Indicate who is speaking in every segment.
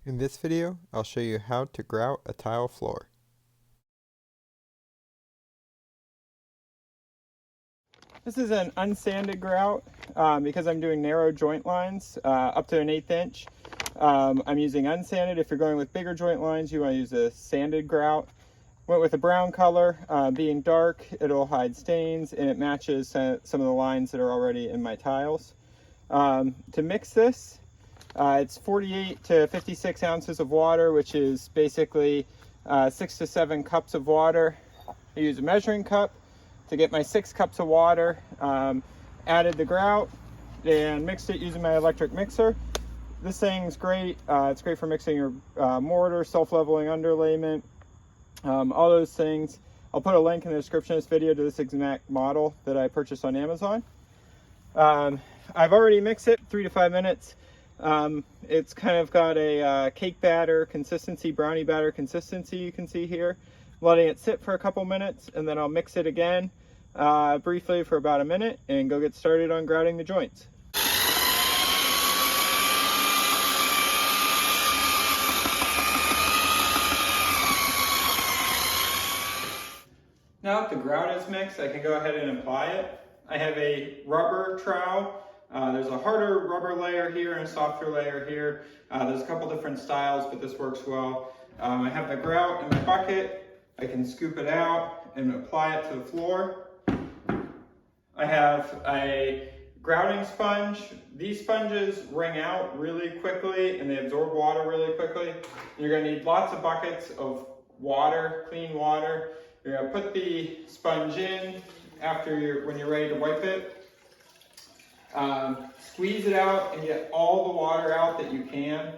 Speaker 1: In this video, I'll show you how to grout a tile floor.
Speaker 2: This is an unsanded grout because I'm doing narrow joint lines up to an 1/8 inch. I'm using unsanded. If you're going with bigger joint lines, you want to use a sanded grout. Went with a brown color. Being dark, it'll hide stains and it matches some of the lines that are already in my tiles. To mix this, it's 48 to 56 ounces of water, which is basically 6 to 7 cups of water. I use a measuring cup to get my 6 cups of water. Added the grout and mixed it using my electric mixer. This thing's great. It's great for mixing your mortar, self-leveling underlayment, all those things. I'll put a link in the description of this video to this exact model that I purchased on Amazon. I've already mixed it 3 to 5 minutes. It's kind of got a cake batter consistency, brownie batter consistency, you can see here. Letting it sit for a couple minutes, and then I'll mix it again briefly for about a minute and go get started on grouting the joints. Now that the grout is mixed, I can go ahead and apply it. I have a rubber trowel. There's a harder rubber layer here and a softer layer here. There's a couple different styles, but this works well. I have the grout in my bucket. I can scoop it out and apply it to the floor. I have a grouting sponge. These sponges wring out really quickly and they absorb water really quickly. You're going to need lots of buckets of water, clean water. You're going to put the sponge in when you're ready to wipe it. Squeeze it out and get all the water out that you can.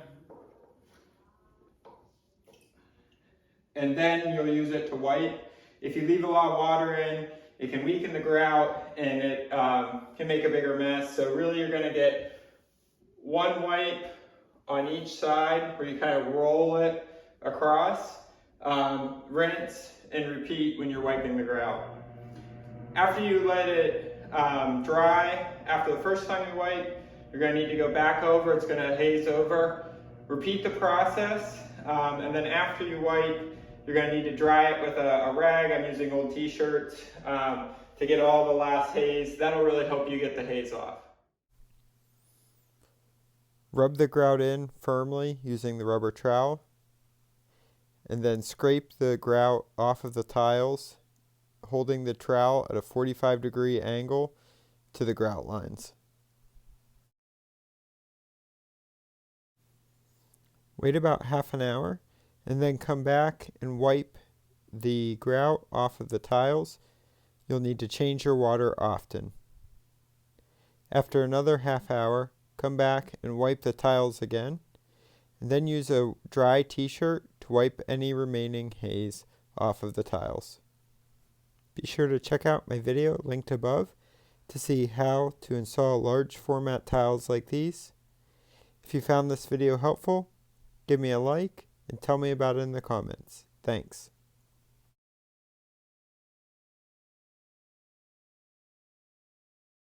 Speaker 2: And then you'll use it to wipe. If you leave a lot of water in, it can weaken the grout and it can make a bigger mess. So really you're going to get one wipe on each side where you kind of roll it across. Rinse and repeat when you're wiping the grout. After you let it dry, after the first time you wipe, you're going to need to go back over. It's going to haze over. Repeat the process, and then after you wipe, you're going to need to dry it with a rag. I'm using old t-shirts to get all the last haze. That'll really help you get the haze off.
Speaker 1: Rub the grout in firmly using the rubber trowel, and then scrape the grout off of the tiles, holding the trowel at a 45-degree angle to the grout lines. Wait about half an hour and then come back and wipe the grout off of the tiles. You'll need to change your water often. After another half hour, come back and wipe the tiles again, and then use a dry t-shirt to wipe any remaining haze off of the tiles. Be sure to check out my video linked above to see how to install large format tiles like these. If you found this video helpful, give me a like and tell me about it in the comments. Thanks.